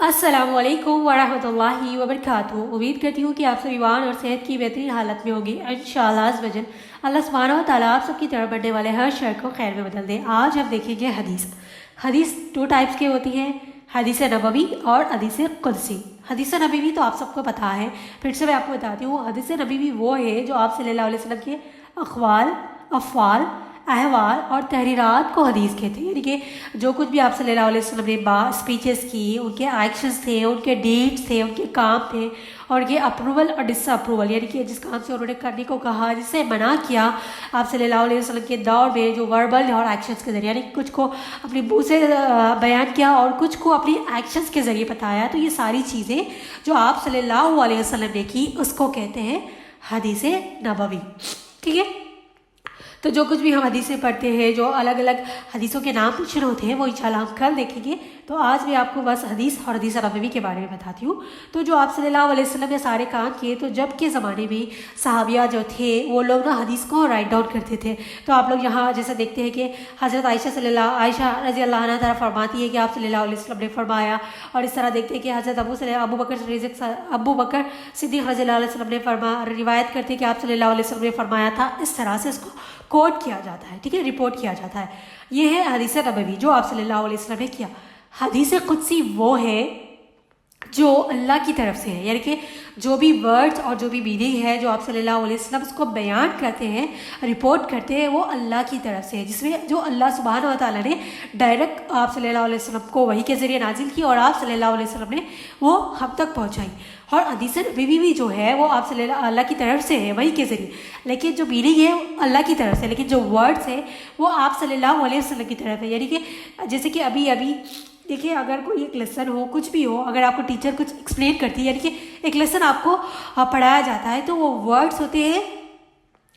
अस्सलामु अलैकुम वरहमतुल्लाहि वबरकातुहू। उम्मीद करती हूँ कि आप सब ईमान और सेहत की बेहतरीन हालत में होंगे। इंशाअल्लाह अज़्ज़ वजल अल्लाह सुब्हानहू व तआला आप सबकी तरफ बढ़ने वाले हर शर को खैर में बदल दे। आज हम देखेंगे हदीस। हदीस दो टाइप्स की होती हैं, हदीस नबवी और हदीस कुदसी। हदीस नबवी तो आप सबको पता है, फिर से मैं आपको बताती हूँ। हदीस नबवी वो है जो आप सल्लल्लाहु अलैहि वसल्लम के अक़वाल, अफ़आल, अहवाल और तहरीरात को हदीस कहते हैं। यानी कि जो कुछ भी आप सल्लल्लाहु अलैहि वसल्लम ने स्पीचेस की, उनके एक्शंस थे, उनके डीड्स थे, उनके काम थे, और ये अप्रूवल और डिसअप्रूवल, यानी कि जिस काम से उन्होंने करने को कहा, जिससे मना किया आप सल्लल्लाहु अलैहि वसल्लम के दौर में, जो वर्बल और एक्शंस के ज़रिए, यानी कुछ को अपनी मुँह से बयान किया और कुछ को अपनी एक्शंस के ज़रिए बताया, तो ये सारी चीज़ें जो आप सल्लल्लाहु अलैहि वसल्लम ने की उसको कहते हैं हदीस नबवी। ठीक है, तो जो कुछ भी हम हदीसें पढ़ते हैं, जो अलग अलग हदीसों के नाम मेंशन होते हैं, वो इंशाल्लाह हम कल देखेंगे। तो आज मैं आपको बस हदीस और हदीस नबवी के बारे में बताती हूँ। तो जो आप सल्लल्लाहु अलैहि वसल्लम ने सारे काम किए, तो जब के ज़माने में सहाबिया जो थे वो लोग ना हदीस को राइट डाउन करते थे। तो आप लोग यहाँ जैसे देखते हैं कि हज़रत आयशा रज़ी अल्लाह अन्हा तरह फरमाती है कि आप सल्लल्लाहु अलैहि वसल्लम ने फरमाया, और इस तरह देखते हैं कि हज़रत अबू बकर सिद्दीक़ रज़ी अल्लाह वसल्लम ने रिवायत करते हैं कि आप सल्लल्लाहु अलैहि वसल्लम ने फरमाया था। इस तरह से इसको कोट किया जाता है, ठीक है, रिपोर्ट किया जाता है। ये है हदीस नबवी जो आप सल्लल्लाहु अलैहि वसल्लम ने किया। हदीस कुदसी वो है जो अल्लाह की तरफ से है, यानी कि जो भी वर्ड्स और जो भी मीनिंग है जो आप सल्लल्लाहु अलैहि वसल्लम उसको बयान करते हैं, रिपोर्ट करते हैं, वो अल्लाह की तरफ से है, जिसमें जो अल्लाह सुब्हानहू व तआला ने डायरेक्ट आप सल्लल्लाहु अलैहि वसल्लम को वही के ज़रिए नाजिल की और आप सल्लल्लाहु अलैहि वसल्लम ने वो हम तक पहुँचाई। और हदीस नबवी भी जो है वो आप अल्लाह की तरफ से है, वही के ज़रिए, लेकिन जो मीनिंग है अल्लाह की तरफ से, लेकिन जो वर्ड्स है वो आप सल्लल्लाहु अलैहि वसल्लम की तरफ है। यानी कि जैसे कि अभी देखिए, अगर कोई एक लेसन हो, कुछ भी हो, अगर आपको टीचर कुछ एक्सप्लेन करती है, यानी कि एक लेसन आपको पढ़ाया जाता है, तो वो वर्ड्स होते हैं,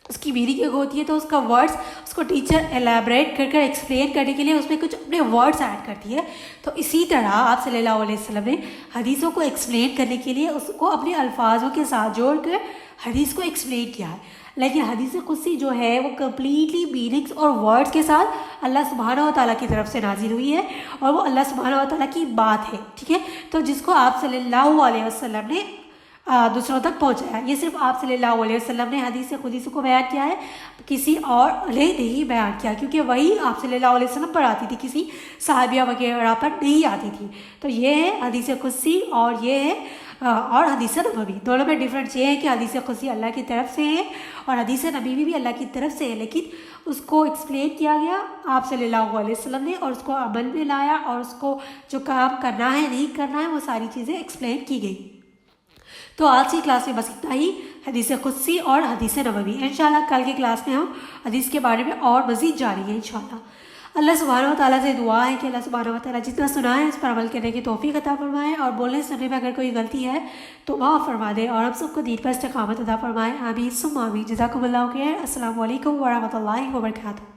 उसकी मीनिंग एक होती है, तो उसका वर्ड्स उसको टीचर एलैबोरेट कर एक्सप्लेन करने के लिए उसमें कुछ अपने वर्ड्स ऐड करती है। तो इसी तरह आप सल्लल्लाहु अलैहि वसल्लम ने हदीसों को एक्सप्लेन करने के लिए उसको अपने अल्फाजों के साथ जोड़ कर हदीस को एक्सप्लेन किया है। लेकिन हदीस कुदसी जो है वो कम्प्लीटली मीनिंग्स और वर्ड्स के साथ अल्लाह सुब्हानहू व तआला की तरफ से नाजिल हुई है, और वो अल्लाह सुब्हानहू व तआला की बात है। ठीक है, तो जिसको आप सल्लल्लाहु अलैहि वसल्लम ने दूसरों तक पहुंचाया। ये सिर्फ आप सल्लल्लाहु अलैहि वसल्लम ने हदीस कुदसी को बयान किया है, किसी और ने नहीं बयान किया, क्योंकि वही आप सल्लल्लाहु अलैहि वसल्लम पर आती थी, किसी सहाबिया वगैरह पर नहीं आती थी। तो ये है हदीस कुदसी और ये है और हदीस नबवी। दोनों में डिफरेंस ये है कि हदीस कुदसी अल्लाह की तरफ से है और हदीस नबवी भी अल्लाह की तरफ से है, लेकिन उसको एक्सप्लेन किया गया आप सल्लल्लाहु अलैहि वसल्लम ने, और उसको अमल में लाया, और उसको जो काम करना है नहीं करना है वो सारी चीज़ें एक्सप्लेन की गई। तो आज की क्लास में बस इतना ही, हदीस कुदसी और हदीस नबवी। इंशाल्लाह कल की क्लास में हम हदीस के बारे में और मज़ीद जानेंगे इंशाल्लाह। अल्लाह सुब्हानहू व तआला से दुआ है कि अल्लाह सुब्हानहू व तआला जितना सुना है उस पर अमल करने की तौफीक अता फरमाए, और बोलने सुनने में अगर कोई गलती है तो माफ़ फरमा दे, और हम सबको दीन पर इस्तिक़ामत अता फरमाए। आमीन सुम्मा आमीन। जज़ाकुमुल्लाहु खैर। अस्सलामु अलैकुम व रहमतुल्लाहि व बरकातुहू।